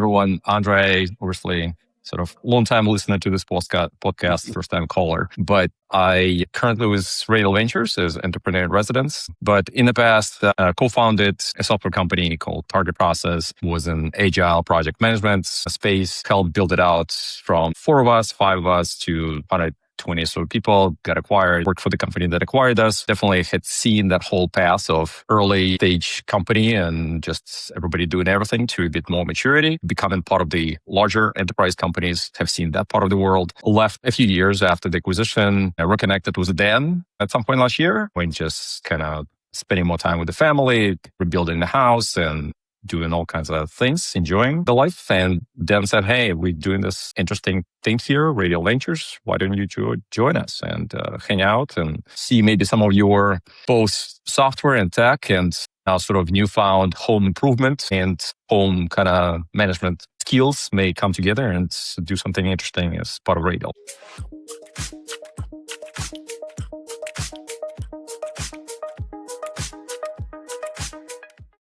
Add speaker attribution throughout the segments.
Speaker 1: everyone. Andrey, obviously, sort of long-time listener to this podcast, first-time caller. But I currently with Radial Ventures as entrepreneur in residence. But in the past, co-founded a software company called Targetprocess, was an agile project management space, helped build it out from 5 of us to 120 or so people, got acquired, worked for the company that acquired us. Definitely had seen that whole path of early stage company and just everybody doing everything to a bit more maturity, becoming part of the larger enterprise companies, have seen that part of the world. Left a few years after the acquisition, reconnected with Dan at some point last year, when just kind of spending more time with the family, rebuilding the house and doing all kinds of things, enjoying the life. And Dan said, hey, we're doing this interesting thing here, Radial Ventures. Why don't you join us and hang out and see maybe some of your both software and tech and now sort of newfound home improvement and home kind of management skills may come together and do something interesting as part of Radial.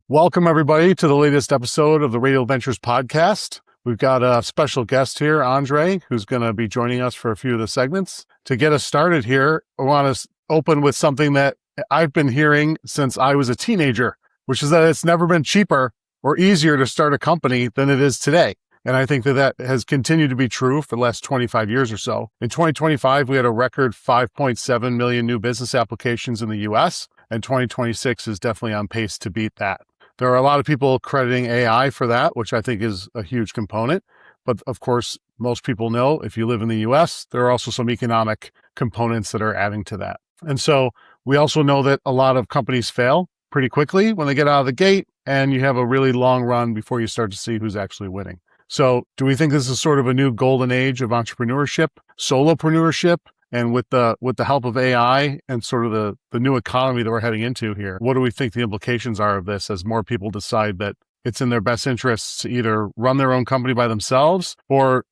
Speaker 2: Welcome, everybody, to the latest episode of the Radial Ventures podcast. We've got a special guest here, Andrey, who's going to be joining us for a few of the segments. To get us started here, I want to open with something that I've been hearing since I was a teenager, which is that it's never been cheaper or easier to start a company than it is today. And I think that has continued to be true for the last 25 years or so. In 2025, we had a record 5.7 million new business applications in the US, and 2026 is definitely on pace to beat that. There are a lot of people crediting AI for that, which I think is a huge component. But of course, most people know if you live in the US, there are also some economic components that are adding to that. And so we also know that a lot of companies fail pretty quickly when they get out of the gate, and you have a really long run before you start to see who's actually winning. So do we think this is sort of a new golden age of entrepreneurship, solopreneurship? And with the help of AI and sort of the new economy that we're heading into here, what do we think the implications are of this as more people decide that it's in their best interests to either run their own company by themselves or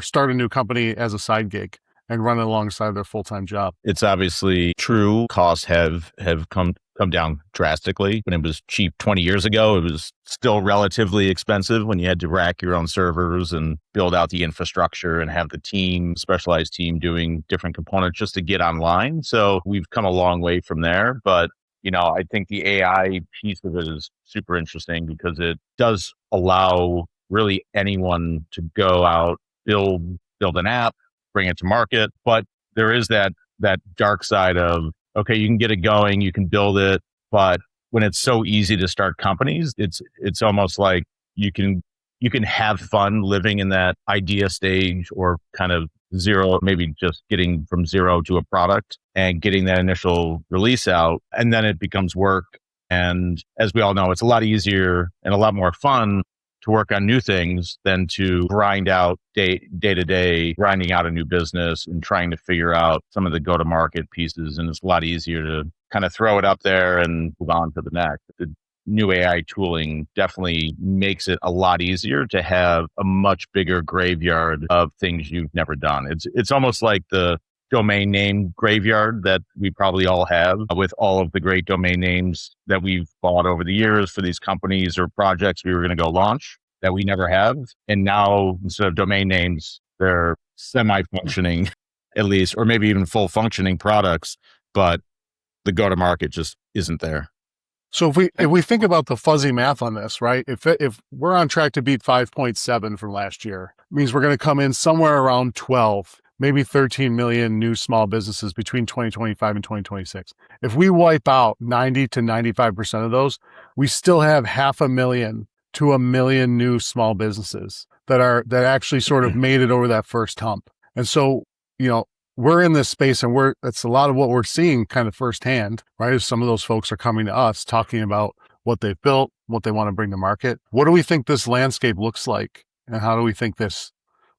Speaker 2: start a new company as a side gig and run it alongside their full-time job?
Speaker 3: It's obviously true. Costs have come down drastically. When it was cheap 20 years ago, it was still relatively expensive when you had to rack your own servers and build out the infrastructure and have the specialized team doing different components just to get online. So we've come a long way from there. But, I think the AI piece of it is super interesting because it does allow really anyone to go out, build an app, bring it to market. But there is that dark side of, okay, you can get it going, you can build it, but when it's so easy to start companies, it's almost like you can have fun living in that idea stage or kind of zero, maybe just getting from zero to a product and getting that initial release out, and then it becomes work. And as we all know, it's a lot easier and a lot more fun to work on new things than to grind out day to day, grinding out a new business and trying to figure out some of the go-to-market pieces. And it's a lot easier to kind of throw it up there and move on to the next. The new AI tooling definitely makes it a lot easier to have a much bigger graveyard of things you've never done. It's almost like the domain name graveyard that we probably all have with all of the great domain names that we've bought over the years for these companies or projects we were going to go launch that we never have. And now instead of domain names, they're semi-functioning at least, or maybe even full functioning products, but the go-to-market just isn't there.
Speaker 2: So if we think about the fuzzy math on this, right? If we're on track to beat 5.7 from last year, it means we're going to come in somewhere around 12, maybe 13 million new small businesses between 2025 and 2026. If we wipe out 90 to 95% of those, we still have 500,000 to 1 million new small businesses that actually sort of made it over that first hump. And so, we're in this space and that's a lot of what we're seeing kind of firsthand, right? As some of those folks are coming to us talking about what they've built, what they want to bring to market. What do we think this landscape looks like? And how do we think this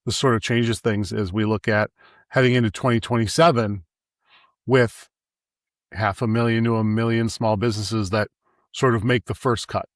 Speaker 2: sort of changes things as we look at heading into 2027 with 500,000 to 1 million small businesses that sort of make the first cut?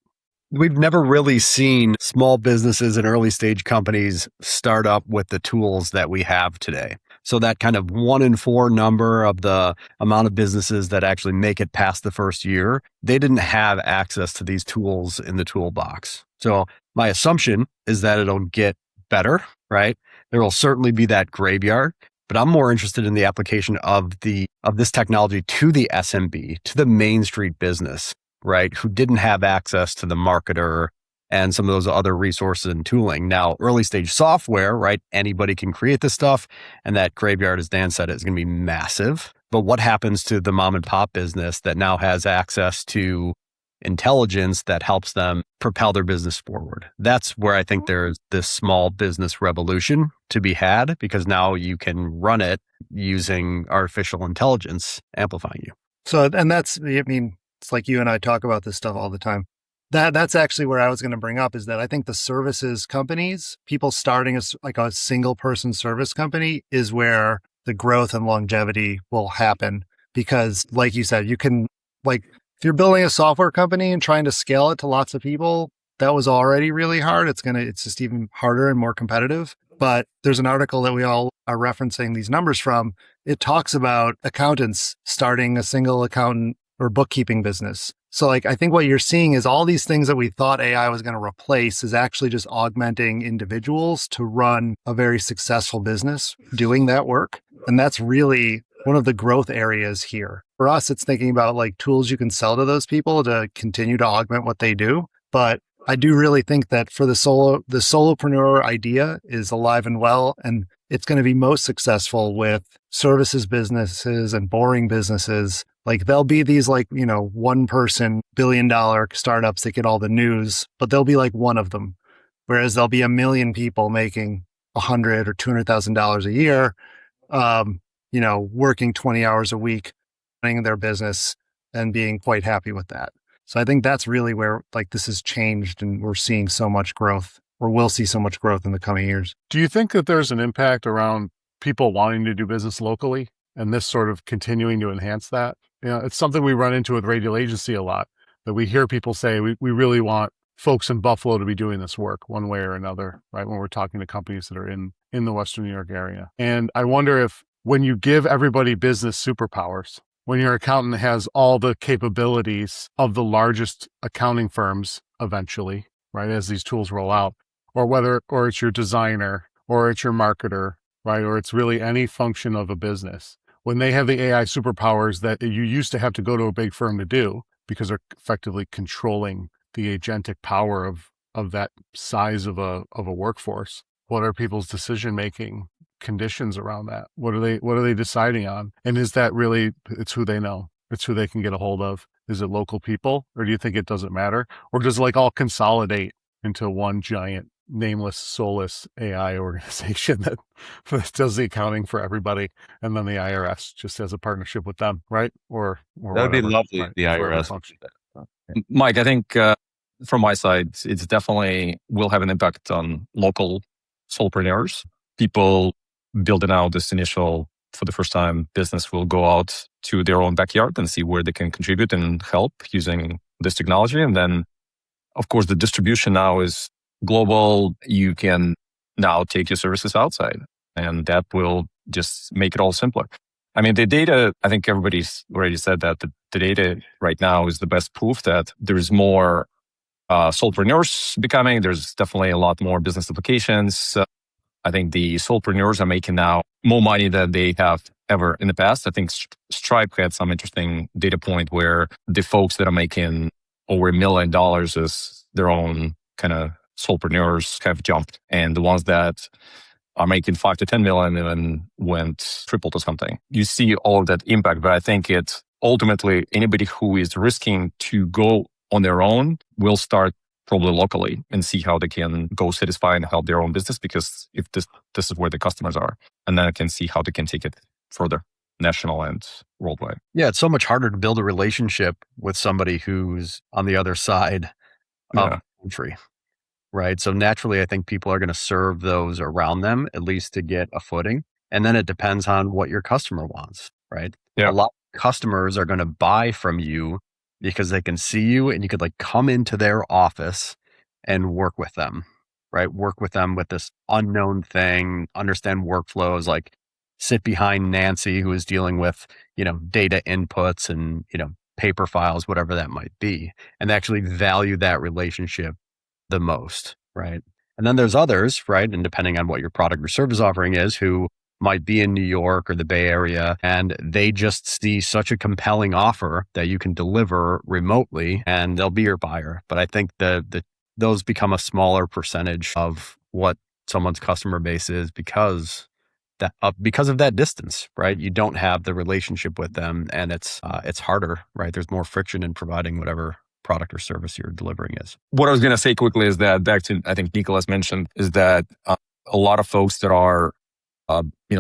Speaker 4: We've never really seen small businesses and early stage companies start up with the tools that we have today. So that kind of 1 in 4 number of the amount of businesses that actually make it past the first year, they didn't have access to these tools in the toolbox. So My assumption is that it'll get better, right? There will certainly be that graveyard, but I'm more interested in the application of this technology to the SMB, to the Main Street business, right? Who didn't have access to the marketer and some of those other resources and tooling. Now, early stage software, right? Anybody can create this stuff. And that graveyard, as Dan said, is going to be massive. But what happens to the mom and pop business that now has access to intelligence that helps them propel their business forward? That's where I think there's this small business revolution to be had, because now you can run it using artificial intelligence amplifying you.
Speaker 5: So, and that's, I mean, it's like you and I talk about this stuff all the time. That's actually where I was going to bring up, is that I think the services companies, people starting as like a single person service company, is where the growth and longevity will happen. Because like you said, you can, like, if you're building a software company and trying to scale it to lots of people, that was already really hard. It's just even harder and more competitive. But there's an article that we all are referencing these numbers from. It talks about accountants starting a single accountant or bookkeeping business. So like, I think what you're seeing is all these things that we thought AI was going to replace is actually just augmenting individuals to run a very successful business doing that work. And that's really one of the growth areas here. For us, it's thinking about like tools you can sell to those people to continue to augment what they do. But I do really think that for the solopreneur idea is alive and well, and it's going to be most successful with services businesses and boring businesses. Like there'll be these like, one person billion-dollar startups that get all the news, but they'll be like one of them. Whereas there'll be a million people making $100,000 or $200,000 a year, working 20 hours a week, running their business and being quite happy with that. So I think that's really where like this has changed, and we're seeing so much growth, or will see so much growth in the coming years.
Speaker 2: Do you think that there's an impact around people wanting to do business locally and this sort of continuing to enhance that? It's something we run into with Radial Agency a lot, that we hear people say, we really want folks in Buffalo to be doing this work one way or another, right? When we're talking to companies that are in the Western New York area. And I wonder if when you give everybody business superpowers, when your accountant has all the capabilities of the largest accounting firms eventually, right, as these tools roll out, or it's your designer, or it's your marketer, right, or it's really any function of a business, when they have the AI superpowers that you used to have to go to a big firm to do, because they're effectively controlling the agentic power of that size of a workforce, what are people's decision-making conditions around that? What are they deciding on? And is that really, it's who they know, it's who they can get a hold of? Is it local people, or do you think it doesn't matter? Or does it like all consolidate into one giant nameless, soulless AI organization that does the accounting for everybody, and then the IRS just has a partnership with them, right? Or
Speaker 3: that would be lovely,
Speaker 2: right,
Speaker 3: the IRS.
Speaker 1: Mike, I think from my side, it's definitely will have an impact on local solopreneurs. People building out this initial, for the first time, business will go out to their own backyard and see where they can contribute and help using this technology. And then, of course, the distribution now is global. You can now take your services outside, and that will just make it all simpler. I mean, the data, I think everybody's already said that the data right now is the best proof that there is more solopreneurs becoming. There's definitely a lot more business applications. I think the solopreneurs are making now more money than they have ever in the past. I think Stripe had some interesting data point where the folks that are making over $1 million as their own kind of solopreneurs have jumped. And the ones that are making 5 to 10 million even went triple to something. You see all of that impact, but I think it's ultimately anybody who is risking to go on their own will start probably locally and see how they can go satisfy and help their own business, because if this is where the customers are, and then I can see how they can take it further, national and worldwide.
Speaker 4: Yeah, it's so much harder to build a relationship with somebody who's on the other side of the country, right? So naturally, I think people are going to serve those around them, at least to get a footing. And then it depends on what your customer wants, right?
Speaker 1: Yeah.
Speaker 4: A lot of customers are going to buy from you because they can see you and you could like come into their office and work with them, right? Work with them with this unknown thing, understand workflows, like sit behind Nancy, who is dealing with, data inputs and, paper files, whatever that might be, and actually value that relationship the most. right? And then there's others, right? And depending on what your product or service offering is, who might be in New York or the Bay Area, and they just see such a compelling offer that you can deliver remotely, and they'll be your buyer. But I think those become a smaller percentage of what someone's customer base is because of that distance, right? You don't have the relationship with them, and it's harder, right? There's more friction in providing whatever product or service you're delivering is.
Speaker 1: What I was going to say quickly is that back to, I think Nicholas mentioned, is that a lot of folks that are,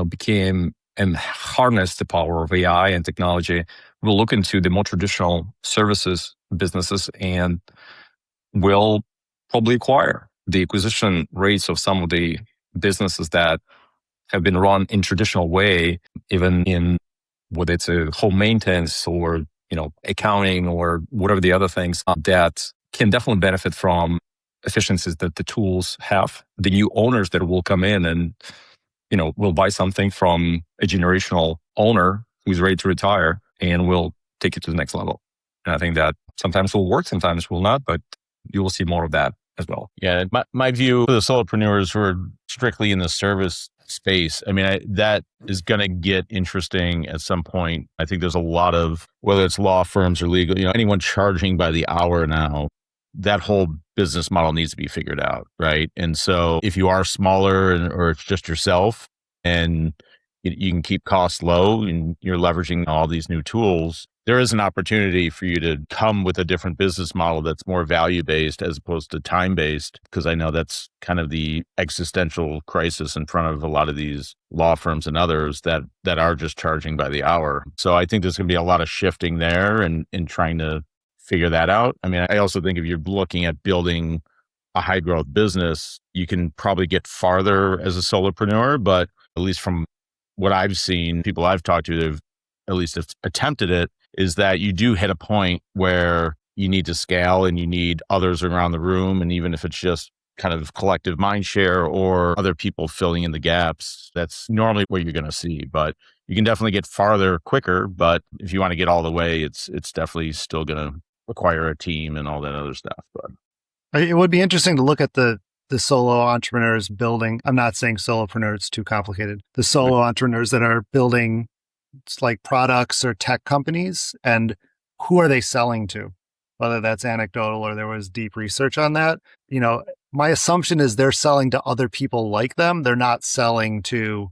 Speaker 1: became and harnessed the power of AI and technology will look into the more traditional services businesses and will probably acquire. The acquisition rates of some of the businesses that have been run in traditional way, even in whether it's a home maintenance or accounting or whatever the other things that can definitely benefit from efficiencies that the tools have. The new owners that will come in and will buy something from a generational owner who's ready to retire and will take it to the next level. And I think that sometimes will work, sometimes will not, but you will see more of that as well.
Speaker 3: Yeah, my view for the solopreneurs who are strictly in the service space, that is going to get interesting at some point. I think there's a lot of, whether it's law firms or legal, anyone charging by the hour now, that whole business model needs to be figured out, right? And so if you are smaller or it's just yourself and you can keep costs low and you're leveraging all these new tools, there is an opportunity for you to come with a different business model that's more value-based as opposed to time-based, because I know that's kind of the existential crisis in front of a lot of these law firms and others that are just charging by the hour. So I think there's going to be a lot of shifting there and trying to figure that out. I also think if you're looking at building a high-growth business, you can probably get farther as a solopreneur, but at least from what I've seen, people I've talked to that have at least attempted it, is that you do hit a point where you need to scale and you need others around the room. And even if it's just kind of collective mind share or other people filling in the gaps, that's normally what you're going to see. But you can definitely get farther quicker. But if you want to get all the way, it's definitely still going to require a team and all that other stuff. But
Speaker 5: it would be interesting to look at the solo entrepreneurs building. I'm not saying solopreneur, it's too complicated. The solo entrepreneurs that are building like products or tech companies, and who are they selling to? Whether that's anecdotal or there was deep research on that. My assumption is they're selling to other people like them. They're not selling to,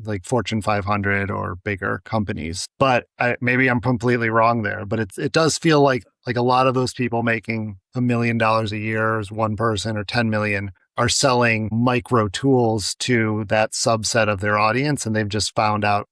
Speaker 5: like Fortune 500 or bigger companies. But maybe I'm completely wrong there. But it does feel like a lot of those people making $1 million a year as one person or 10 million are selling micro tools to that subset of their audience, and they've just found out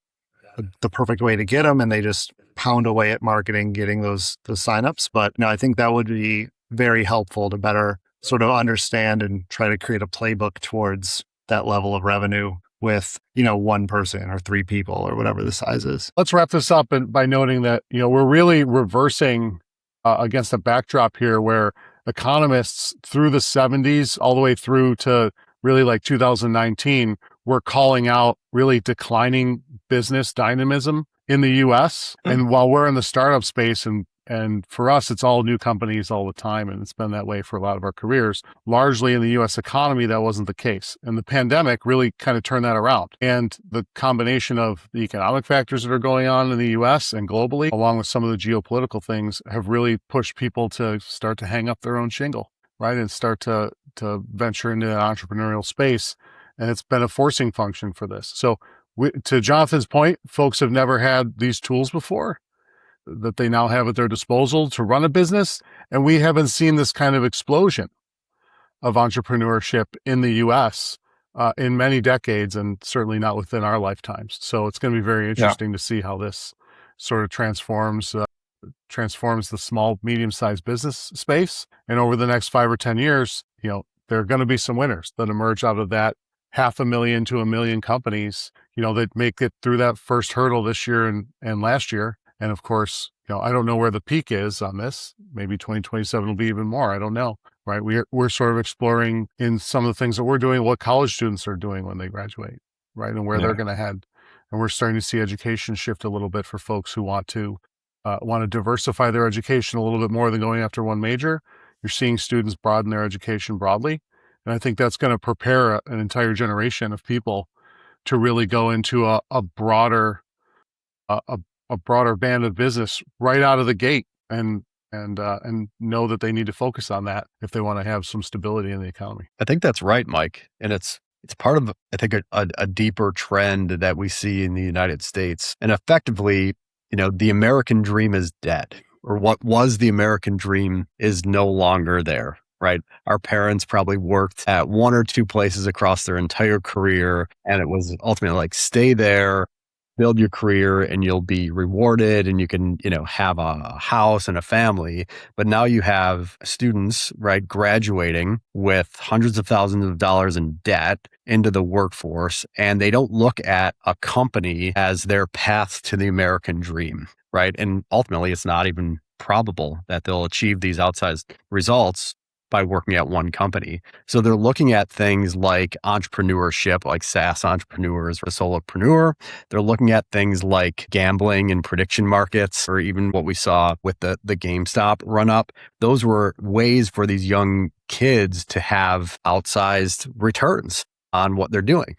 Speaker 5: the perfect way to get them, and they just pound away at marketing, getting those signups. But I think that would be very helpful to better sort of understand and try to create a playbook towards that level of revenue with, one person or three people or whatever the size is.
Speaker 2: Let's wrap this up by noting that, we're really reversing against a backdrop here where economists through the 70s all the way through to really like 2019 were calling out really declining business dynamism in the US. And while we're in the startup space and for us, it's all new companies all the time. And it's been that way for a lot of our careers. Largely in the US economy, that wasn't the case. And the pandemic really kind of turned that around. And the combination of the economic factors that are going on in the US and globally, along with some of the geopolitical things, have really pushed people to start to hang up their own shingle, right? And start to venture into an entrepreneurial space. And it's been a forcing function for this. So to Jonathan's point, folks have never had these tools before that they now have at their disposal to run a business. And we haven't seen this kind of explosion of entrepreneurship in the US in many decades, and certainly not within our lifetimes. So it's going to be very interesting to see how this sort of transforms the small, medium-sized business space. And over the next 5 or 10 years, there are going to be some winners that emerge out of that 500,000 to 1 million companies, that make it through that first hurdle this year and last year. And of course, I don't know where the peak is on this. Maybe 2027 will be even more. I don't know, right? We're sort of exploring in some of the things that we're doing, what college students are doing when they graduate, right? And where they're going to head. And we're starting to see education shift a little bit for folks who want to diversify their education a little bit more than going after one major. You're seeing students broaden their education broadly. And I think that's going to prepare an entire generation of people to really go into a broader band of business right out of the gate, and know that they need to focus on that if they want to have some stability in the economy.
Speaker 4: I think that's right, Mike. And it's part of, I think, a deeper trend that we see in the United States. And effectively, the American dream is dead, or what was the American dream is no longer there, right? Our parents probably worked at one or two places across their entire career, and it was ultimately like, stay there, build your career, and you'll be rewarded, and you can, have a house and a family. But now you have students, right, graduating with hundreds of thousands of dollars in debt into the workforce, and they don't look at a company as their path to the American dream, right? And ultimately, it's not even probable that they'll achieve these outsized results by working at one company. So they're looking at things like entrepreneurship, like SaaS entrepreneurs or solopreneur. They're looking at things like gambling and prediction markets, or even what we saw with the GameStop run up. Those were ways for these young kids to have outsized returns on what they're doing.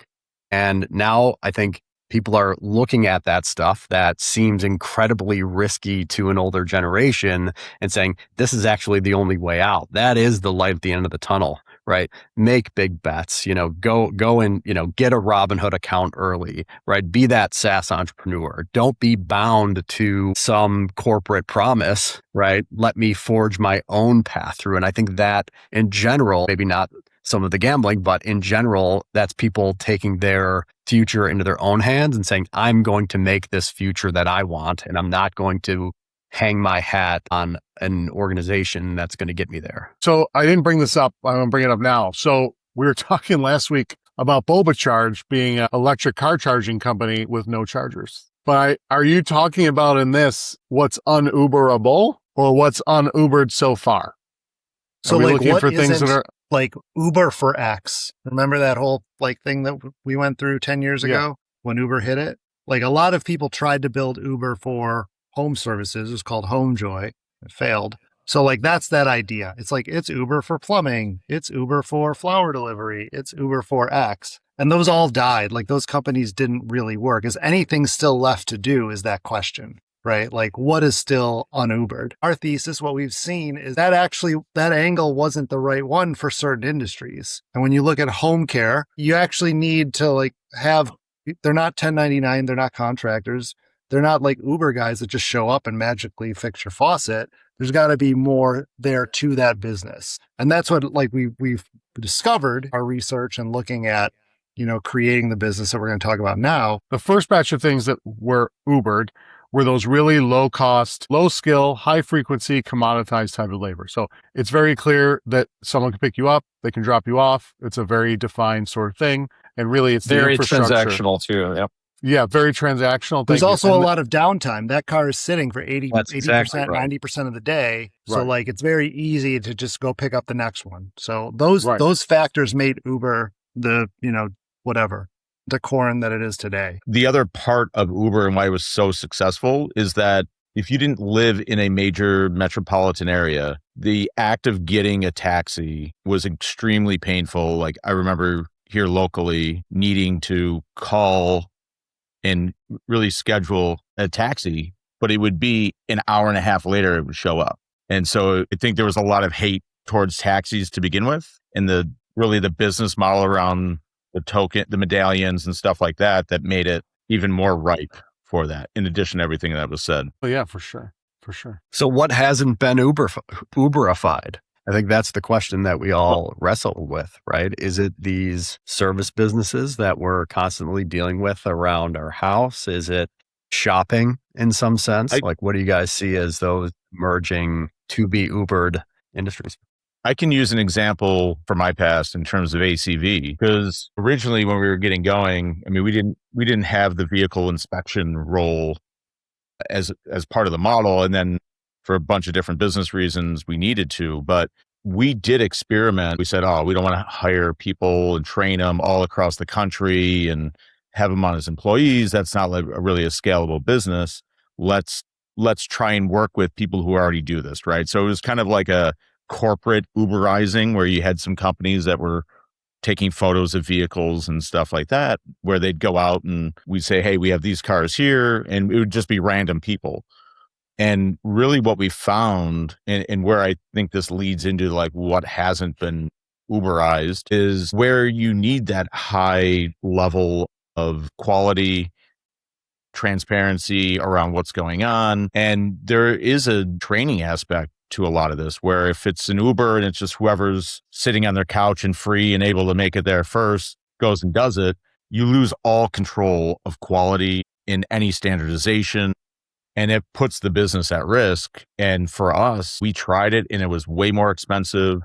Speaker 4: And now I think people are looking at that stuff that seems incredibly risky to an older generation and saying, this is actually the only way out. That is the light at the end of the tunnel, right? Make big bets, go and, get a Robinhood account early, right? Be that SaaS entrepreneur. Don't be bound to some corporate promise, right? Let me forge my own path through. And I think that in general, maybe not some of the gambling, but in general, that's people taking their future into their own hands and saying, I'm going to make this future that I want, and I'm not going to hang my hat on an organization that's going to get me there.
Speaker 2: So I didn't bring this up. I'm going to bring it up now. So we were talking last week about Boba Charge being an electric car charging company with no chargers. But are you talking about in this what's Un-Uberable or what's un-Ubered so far?
Speaker 5: So
Speaker 2: are we
Speaker 5: like
Speaker 2: looking
Speaker 5: what
Speaker 2: for things that are
Speaker 5: like Uber for X? Remember that whole thing that we went through 10 years ago when Uber hit it? Like a lot of people tried to build Uber for home services. It was called HomeJoy. It failed. So that's that idea. It's like, it's Uber for plumbing. It's Uber for flower delivery. It's Uber for X. And those all died. Like those companies didn't really work. Is anything still left to do is that question, right? Like what is still un-Ubered? Our thesis, what we've seen is that actually that angle wasn't the right one for certain industries. And when you look at home care, you actually need to they're not 1099, they're not contractors. They're not like Uber guys that just show up and magically fix your faucet. There's got to be more there to that business. And that's what we've discovered our research and looking at, creating the business that we're going to talk about now.
Speaker 2: The first batch of things that were Ubered were those really low cost, low skill, high frequency, commoditized type of labor. So it's very clear that someone can pick you up, they can drop you off. It's a very defined sort of thing. And really it's
Speaker 1: very
Speaker 2: the infrastructure.
Speaker 1: Transactional too. Yep.
Speaker 2: Yeah, very transactional.
Speaker 5: There's also a lot of downtime. That car is sitting for 80%,
Speaker 4: exactly right.
Speaker 5: 90% of the day. So
Speaker 2: Right.
Speaker 5: It's very easy to just go pick up the next one. So those factors made Uber the, the corn that it is today.
Speaker 3: The other part of Uber and why it was so successful is that if you didn't live in a major metropolitan area, the act of getting a taxi was extremely painful. Like I remember here locally needing to call and really schedule a taxi, but it would be an hour and a half later it would show up. And so I think there was a lot of hate towards taxis to begin with, and the business model around the medallions and stuff like that made it even more ripe for that, in addition to everything that was said.
Speaker 2: Oh, yeah, for sure. For sure.
Speaker 4: So what hasn't been Uberified? I think that's the question that we all wrestle with, right? Is it these service businesses that we're constantly dealing with around our house? Is it shopping in some sense? What do you guys see as those emerging to be Ubered industries?
Speaker 3: I can use an example from my past in terms of ACV, because originally when we were getting going, we didn't have the vehicle inspection role as part of the model. And then for a bunch of different business reasons, we needed to, but we did experiment. We said, we don't want to hire people and train them all across the country and have them on as employees. That's not really a scalable business. Let's try and work with people who already do this, right? So it was kind of like corporate Uberizing, where you had some companies that were taking photos of vehicles and stuff like that, where they'd go out and we'd say, hey, we have these cars here, and it would just be random people. And really what we found, and where I think this leads into like what hasn't been Uberized, is where you need that high level of quality, transparency around what's going on. And there is a training aspect to a lot of this, where if it's an Uber and it's just whoever's sitting on their couch and free and able to make it there first goes and does it, you lose all control of quality in any standardization. And it puts the business at risk. And for us, we tried it and it was way more expensive.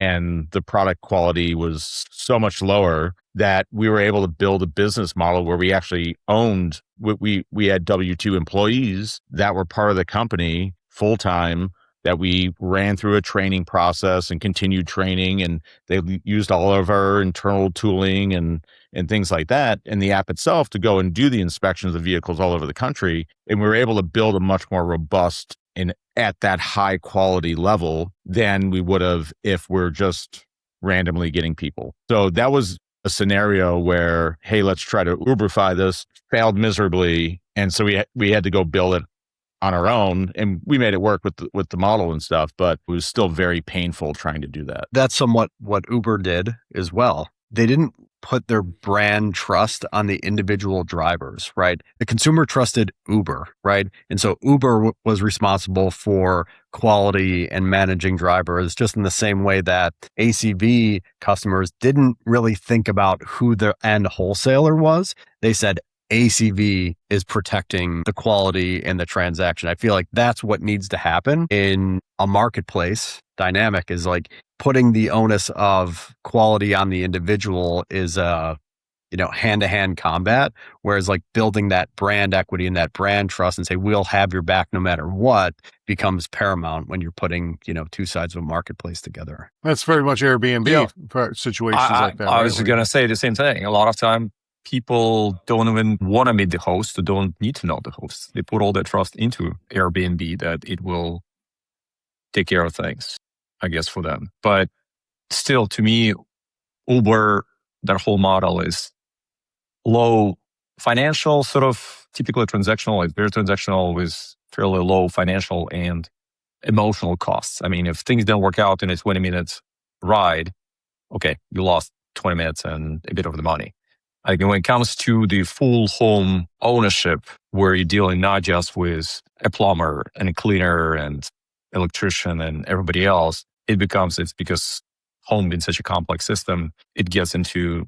Speaker 3: And the product quality was so much lower that we were able to build a business model where we actually owned, we had W-2 employees that were part of the company full time, that we ran through a training process and continued training. And they used all of our internal tooling and things like that, and the app itself, to go and do the inspections of vehicles all over the country. And we were able to build a much more robust and at that high quality level than we would have if we're just randomly getting people. So that was a scenario where, hey, let's try to Uberify this, failed miserably. And so we had to go build it on our own, and we made it work with the model and stuff, but it was still very painful trying to do that.
Speaker 4: That's somewhat what Uber did as well. They didn't put their brand trust on the individual drivers, right? The consumer trusted Uber, right? And so Uber was responsible for quality and managing drivers, just in the same way that ACV customers didn't really think about who the end wholesaler was. They said, ACV is protecting the quality and the transaction. I feel like that's what needs to happen in a marketplace dynamic, is like putting the onus of quality on the individual is hand-to-hand combat, whereas like building that brand equity and that brand trust and say, we'll have your back no matter what, becomes paramount when you're putting, two sides of a marketplace together.
Speaker 2: That's very much Airbnb for situations like that.
Speaker 1: I was going to say the same thing. A lot of time, people don't even want to meet the host, or don't need to know the host. They put all their trust into Airbnb that it will take care of things, I guess, for them. But still, to me, Uber, their whole model is low financial, sort of typically transactional. It's very transactional with fairly low financial and emotional costs. I mean, if things don't work out in a 20-minute ride, okay, you lost 20 minutes and a bit of the money. I think when it comes to the full home ownership, where you're dealing not just with a plumber and a cleaner and electrician and everybody else, it's because home being such a complex system, it gets into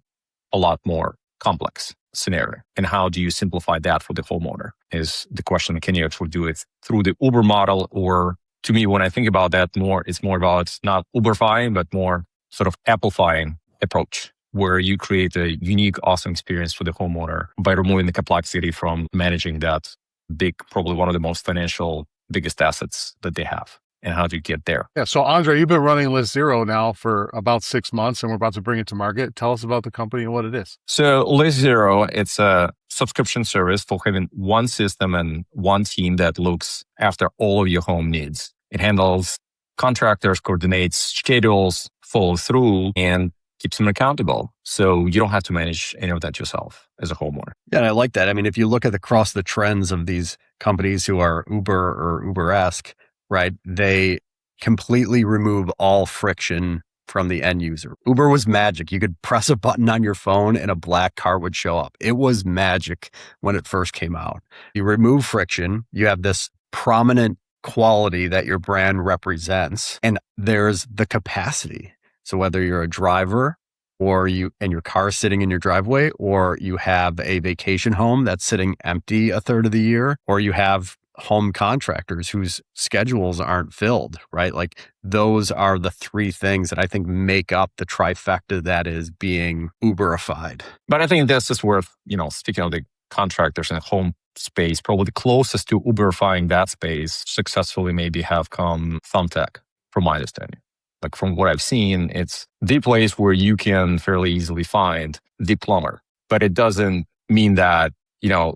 Speaker 1: a lot more complex scenario. And how do you simplify that for the homeowner is the question. Can you actually do it through the Uber model? Or to me, when I think about that more, it's more about not Uberifying, but more sort of amplifying approach, where you create a unique, awesome experience for the homeowner by removing the complexity from managing that big, probably one of the most financial, biggest assets that they have. And how do you get there?
Speaker 2: Yeah. So Andrey, you've been running List Zero now for about 6 months, and we're about to bring it to market. Tell us about the company and what it is.
Speaker 1: So List Zero, it's a subscription service for having one system and one team that looks after all of your home needs. It handles contractors, coordinates schedules, follows through, and keeps them accountable. So you don't have to manage any of that yourself as a homeowner.
Speaker 4: Yeah, and I like that. I mean, if you look at across the trends of these companies who are Uber or Uber-esque, right? They completely remove all friction from the end user. Uber was magic. You could press a button on your phone and a black car would show up. It was magic when it first came out. You remove friction. You have this prominent quality that your brand represents, and there's the capacity. So whether you're a driver or your car is sitting in your driveway, or you have a vacation home that's sitting empty a third of the year, or you have home contractors whose schedules aren't filled, right? Like those are the three things that I think make up the trifecta that is being Uberified.
Speaker 1: But I think this is worth, speaking of the contractors and home space, probably the closest to Uberifying that space successfully maybe have come Thumbtack, from my understanding. Like from what I've seen, it's the place where you can fairly easily find the plumber. But it doesn't mean that,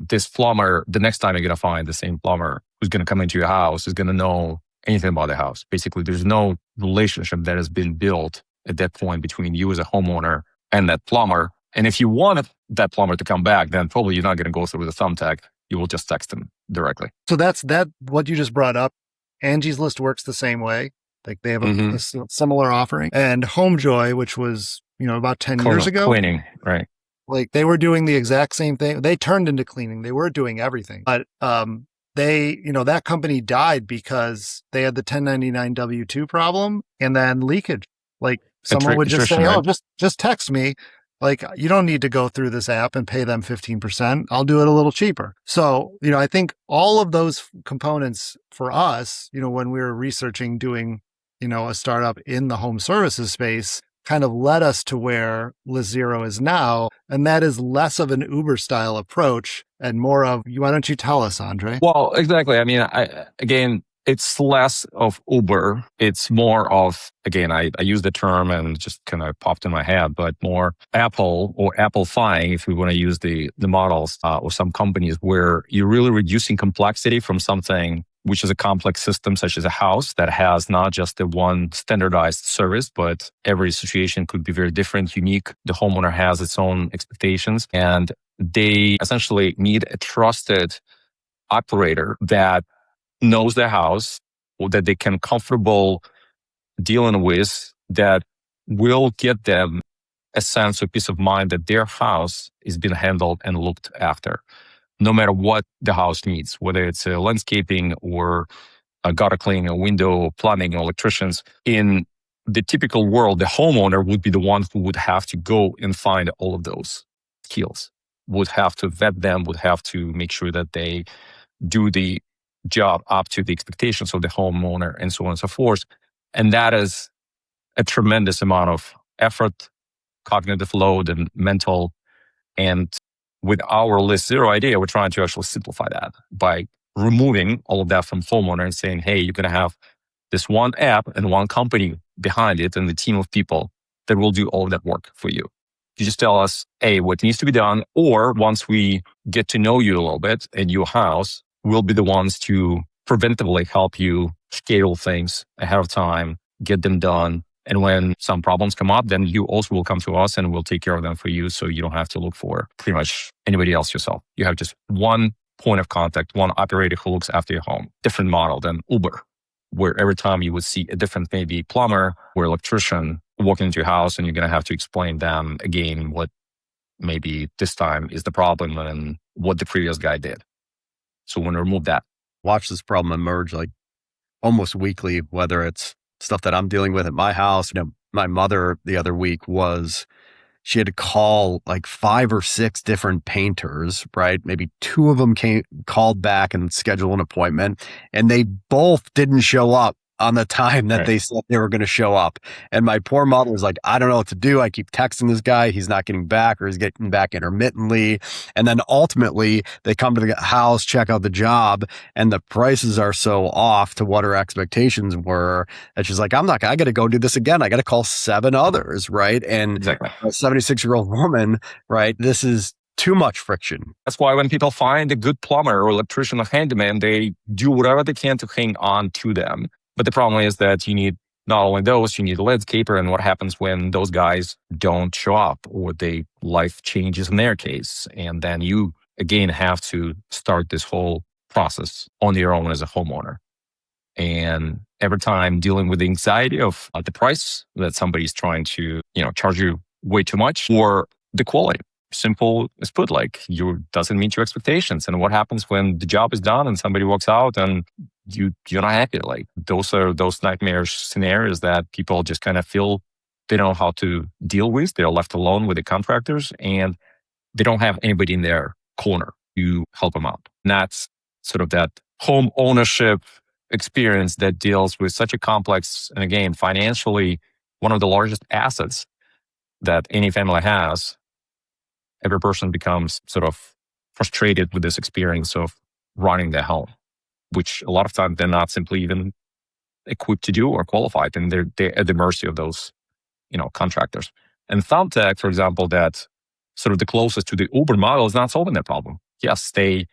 Speaker 1: this plumber, the next time you're going to find the same plumber who's going to come into your house is going to know anything about the house. Basically, there's no relationship that has been built at that point between you as a homeowner and that plumber. And if you wanted that plumber to come back, then probably you're not going to go through the thumbtack. You will just text him directly.
Speaker 5: So that's what you just brought up. Angie's List works the same way. Like they have a similar offering. And Homejoy, which was, about 10 years ago.
Speaker 1: Cleaning, right.
Speaker 5: Like they were doing the exact same thing. They turned into cleaning. They were doing everything. But that company died because they had the 1099 W-2 problem and then leakage. Like someone would just say, right? just text me. Like, you don't need to go through this app and pay them 15%. I'll do it a little cheaper. So, I think all of those components for us, when we were researching doing, a startup in the home services space, kind of led us to where List Zero is now. And that is less of an Uber style approach and more of, why don't you tell us, Andrey?
Speaker 1: Well, exactly. I mean, it's less of Uber. It's more of, again, I use the term and just kind of popped in my head, but more Apple or Applefying, if we want to use the models or some companies where you're really reducing complexity from something which is a complex system such as a house that has not just the one standardized service, but every situation could be very different, unique. The homeowner has its own expectations, and they essentially need a trusted operator that knows their house, or that they can comfortable dealing with, that will get them a sense of peace of mind that their house is being handled and looked after, no matter what the house needs, whether it's landscaping or a gutter cleaning, a window, plumbing, electricians. In the typical world, the homeowner would be the one who would have to go and find all of those skills, would have to vet them, would have to make sure that they do the job up to the expectations of the homeowner, and so on and so forth. And that is a tremendous amount of effort, cognitive load, and mental. And with our List Zero idea, we're trying to actually simplify that by removing all of that from homeowner and saying, hey, you're going to have this one app and one company behind it and the team of people that will do all of that work for you. You just tell us, hey, what needs to be done, or once we get to know you a little bit and your house, we'll be the ones to preventively help you schedule things ahead of time, get them done. And when some problems come up, then you also will come to us and we'll take care of them for you. So you don't have to look for pretty much anybody else yourself. You have just one point of contact, one operator who looks after your home. Different model than Uber, where every time you would see a different maybe plumber or electrician walking into your house, and you're going to have to explain them again what maybe this time is the problem and what the previous guy did. So when we remove that.
Speaker 4: Watch this problem emerge like almost weekly, whether it's stuff that I'm dealing with at my house. My mother the other week she had to call like 5 or 6 different painters, right? Maybe 2 of them called back and scheduled an appointment, and they both didn't show up on the time that they said they were going to show up. And my poor mother was like, I don't know what to do. I keep texting this guy. He's not getting back, or he's getting back intermittently. And then ultimately they come to the house, check out the job, and the prices are so off to what her expectations were that she's like, I got to go do this again. I got to call 7 others. Right. And
Speaker 1: exactly.
Speaker 4: A 76-year-old woman, right? This is too much friction.
Speaker 1: That's why when people find a good plumber or electrician or handyman, they do whatever they can to hang on to them. But the problem is that you need not only those, you need a landscaper. And what happens when those guys don't show up, or life changes in their case? And then you, again, have to start this whole process on your own as a homeowner. And every time dealing with the anxiety of the price that somebody's trying to, charge you way too much, or the quality. Simple as put, doesn't meet your expectations. And what happens when the job is done and somebody walks out and you're not happy? Those are those nightmarish scenarios that people just kind of feel they don't know how to deal with. They're left alone with the contractors, and they don't have anybody in their corner to help them out. And that's sort of that home ownership experience that deals with such a complex, and again, financially, one of the largest assets that any family has. Every person becomes sort of frustrated with this experience of running their home, which a lot of times they're not simply even equipped to do or qualified, and they're at the mercy of those, contractors. And Thumbtack, for example, that sort of the closest to the Uber model, is not solving that problem. Yes, they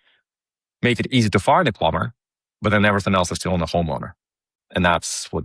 Speaker 1: make it easy to find a plumber, but then everything else is still on the homeowner. And that's what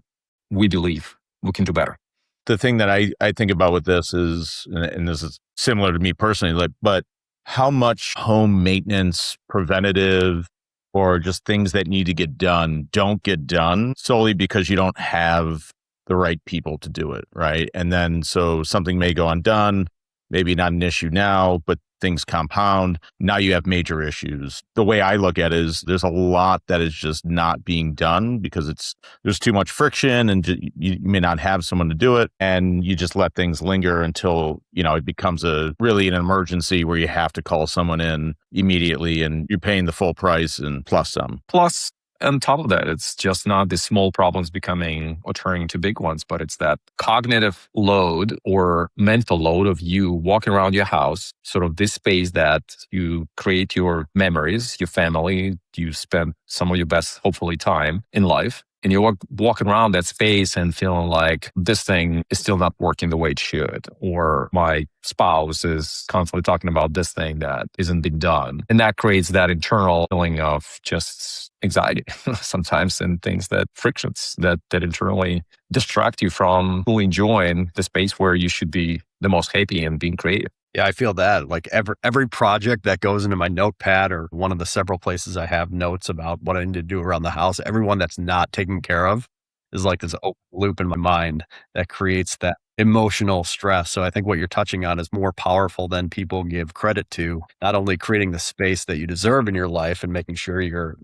Speaker 1: we believe we can do better.
Speaker 3: The thing that I think about with this is, and this is similar to me personally, but how much home maintenance, preventative, or just things that need to get done don't get done solely because you don't have the right people to do it, right? And then so something may go undone, maybe not an issue now, but things compound. Now you have major issues. The way I look at it is there's a lot that is just not being done because there's too much friction and you may not have someone to do it. And you just let things linger until, it becomes really an emergency where you have to call someone in immediately and you're paying the full price and plus some.
Speaker 1: Plus, on top of that, it's just not the small problems becoming or turning into big ones, but it's that cognitive load or mental load of you walking around your house, sort of this space that you create your memories, your family, you spend some of your best, hopefully, time in life. And you're walking around that space and feeling like this thing is still not working the way it should, or my spouse is constantly talking about this thing that isn't being done. And that creates that internal feeling of just anxiety sometimes, and things that frictions that internally distract you from fully enjoying the space where you should be the most happy and being creative.
Speaker 4: Yeah, I feel that. Like every project that goes into my notepad or one of the several places I have notes about what I need to do around the house, everyone that's not taken care of is like this open loop in my mind that creates that emotional stress. So I think what you're touching on is more powerful than people give credit to, not only creating the space that you deserve in your life and making sure your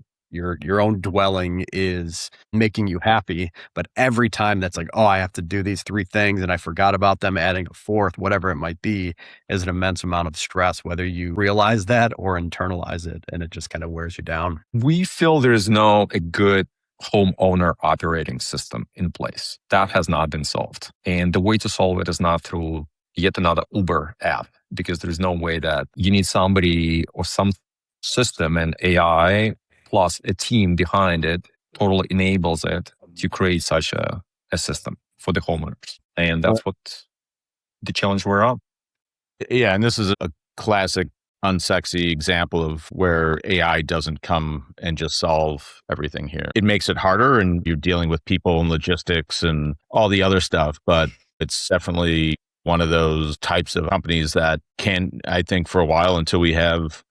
Speaker 4: own dwelling is making you happy. But every time that's like, oh, I have to do these 3 things and I forgot about them, adding a 4th, whatever it might be, is an immense amount of stress, whether you realize that or internalize it. And it just kind of wears you down.
Speaker 1: We feel there is a good homeowner operating system in place. That has not been solved. And the way to solve it is not through yet another Uber app, because there's no way that you need somebody or some system and AI plus a team behind it totally enables it to create such a system for the homeowners. And that's what the challenge we're on.
Speaker 3: Yeah, and this is a classic unsexy example of where AI doesn't come and just solve everything here. It makes it harder and you're dealing with people and logistics and all the other stuff, but it's definitely one of those types of companies that can, I think, for a while until we have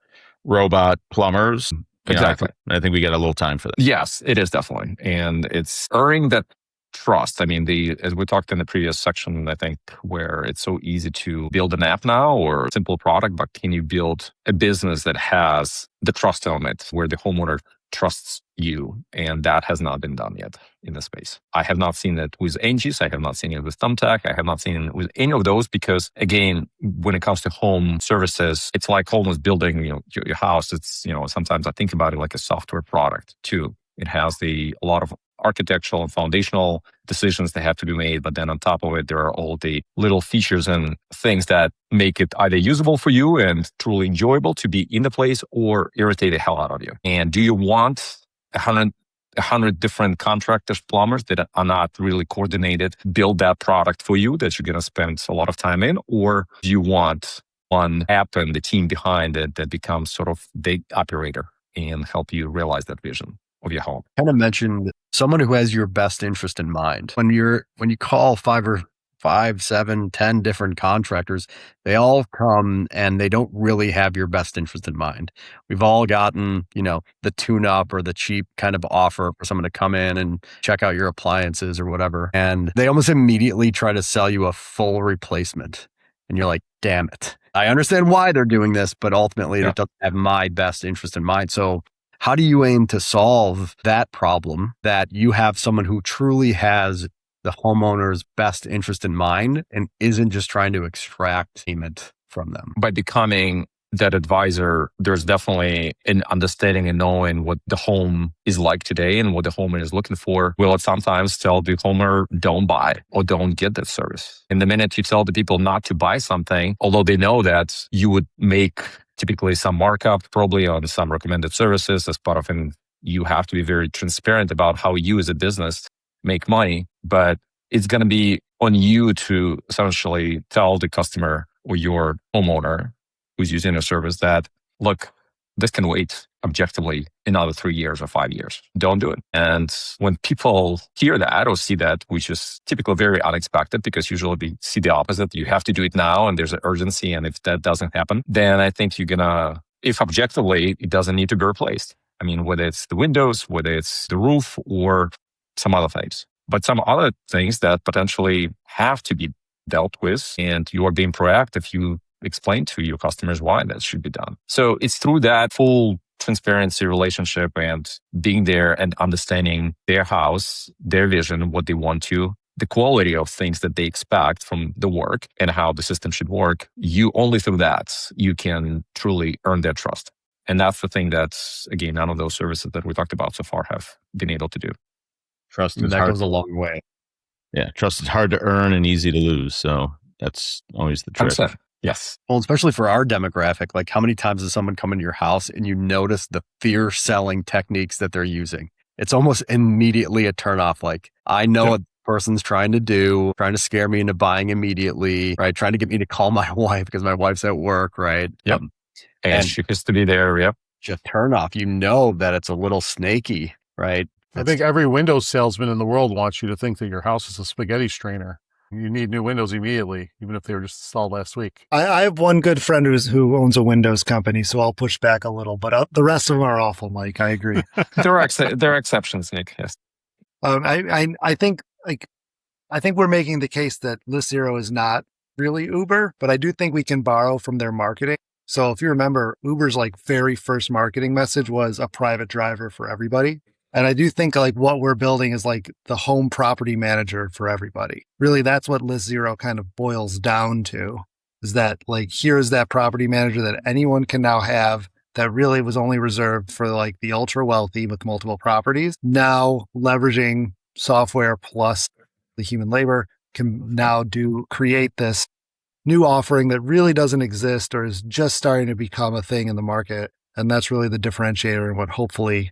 Speaker 3: robot plumbers.
Speaker 1: Exactly.
Speaker 3: I think we got a little time for that.
Speaker 1: Yes, it is definitely. And it's earning that trust. I mean, as we talked in the previous section, I think, where it's so easy to build an app now or a simple product, but can you build a business that has the trust element where the homeowner trusts you? And that has not been done yet in the space. I have not seen it with Angie's. I have not seen it with Thumbtack. I have not seen it with any of those because, again, when it comes to home services, it's like almost building your house. It's, sometimes I think about it like a software product too. It has a lot of architectural and foundational decisions that have to be made. But then on top of it, there are all the little features and things that make it either usable for you and truly enjoyable to be in the place or irritate the hell out of you. And do you want 100 different contractors, plumbers that are not really coordinated, build that product for you that you're going to spend a lot of time in? Or do you want one app and the team behind it that becomes sort of the operator and help you realize that vision of your home?
Speaker 4: Kind of mentioned someone who has your best interest in mind. When you call 5, 7, 10 different contractors, they all come and they don't really have your best interest in mind. We've all gotten, the tune-up or the cheap kind of offer for someone to come in and check out your appliances or whatever. And they almost immediately try to sell you a full replacement. And you're like, damn it. I understand why they're doing this, but ultimately it doesn't have my best interest in mind. So how do you aim to solve that problem that you have someone who truly has the homeowner's best interest in mind and isn't just trying to extract payment from them?
Speaker 1: By becoming that advisor, there's definitely an understanding and knowing what the home is like today and what the homeowner is looking for. Will it sometimes tell the homeowner, don't buy or don't get that service? And the minute you tell the people not to buy something, although they know that you would make typically some markup probably on some recommended services as part of you have to be very transparent about how you as a business make money, but it's going to be on you to essentially tell the customer or your homeowner who's using a service that, look, this can wait. objectively another 3 years or 5 years. Don't do it. And when people hear that or see that, which is typically very unexpected because usually we see the opposite, you have to do it now and there's an urgency. And if that doesn't happen, then I think if objectively it doesn't need to be replaced. I mean, whether it's the windows, whether it's the roof or some other things, but some other things that potentially have to be dealt with and you are being proactive, you explain to your customers why that should be done. So it's through that full transparency relationship and being there and understanding their house, their vision, what they want to, the quality of things that they expect from the work and how the system should work. You only through that, you can truly earn their trust. And that's the thing that, again, none of those services that we talked about so far have been able to do.
Speaker 3: Trust is
Speaker 4: That
Speaker 3: hard.
Speaker 4: goes a long way.
Speaker 3: Yeah, trust is hard to earn and easy to lose. So that's always the trick.
Speaker 1: 100%. Yes.
Speaker 4: Well, especially for our demographic, like how many times does someone come into your house and you notice the fear selling techniques that they're using? It's almost immediately a turnoff. Like, I know what the person's trying to scare me into buying immediately, right? Trying to get me to call my wife because my wife's at work, right?
Speaker 1: Yep. And she has to be there. Yep.
Speaker 4: Just turn off. You know that it's a little snaky, right?
Speaker 2: I think every Windows salesman in the world wants you to think that your house is a spaghetti strainer. You need new windows immediately, even if they were just installed last week.
Speaker 5: I have one good friend who owns a Windows company, so I'll push back a little, but the rest of them are awful, Mike. I agree.
Speaker 1: There are exceptions, Nick. Yes.
Speaker 5: I think we're making the case that List Zero is not really Uber, but I do think we can borrow from their marketing. So if you remember, Uber's like very first marketing message was a private driver for everybody. And I do think like what we're building is like the home property manager for everybody. Really, that's what List Zero kind of boils down to, is that like, here's that property manager that anyone can now have that really was only reserved for like the ultra wealthy with multiple properties. Now leveraging software plus the human labor can now create this new offering that really doesn't exist or is just starting to become a thing in the market. And that's really the differentiator and what hopefully,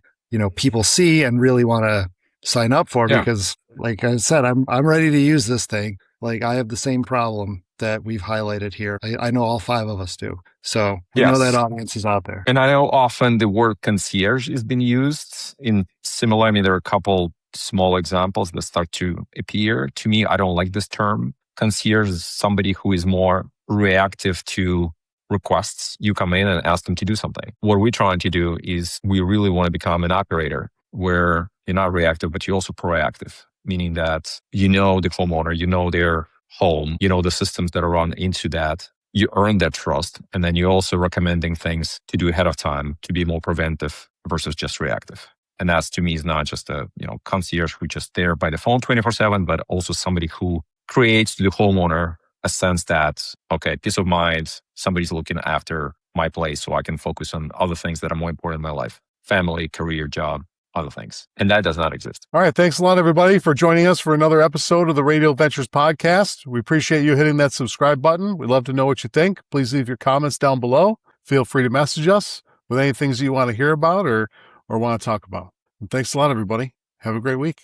Speaker 5: people see and really want to sign up for, because like I said, I'm ready to use this thing. Like I have the same problem that we've highlighted here. I know all 5 of us do. So I know that audience is out there.
Speaker 1: And I know often the word concierge is being used in similar, there are a couple small examples that start to appear. To me, I don't like this term. Concierge is somebody who is more reactive to requests. You come in and ask them to do something. What we're trying to do is we really want to become an operator where you're not reactive, but you're also proactive, meaning that you know the homeowner, you know their home, you know the systems that are run into that. You earn that trust. And then you're also recommending things to do ahead of time to be more preventive versus just reactive. And that's, to me, is not just a concierge who's just there by the phone 24/7, but also somebody who creates to the homeowner a sense that, okay, peace of mind, somebody's looking after my place so I can focus on other things that are more important in my life, family, career, job, other things. And that does not exist.
Speaker 2: All right. Thanks a lot, everybody, for joining us for another episode of the Radial Ventures podcast. We appreciate you hitting that subscribe button. We'd love to know what you think. Please leave your comments down below. Feel free to message us with any things you want to hear about or want to talk about. And thanks a lot, everybody. Have a great week.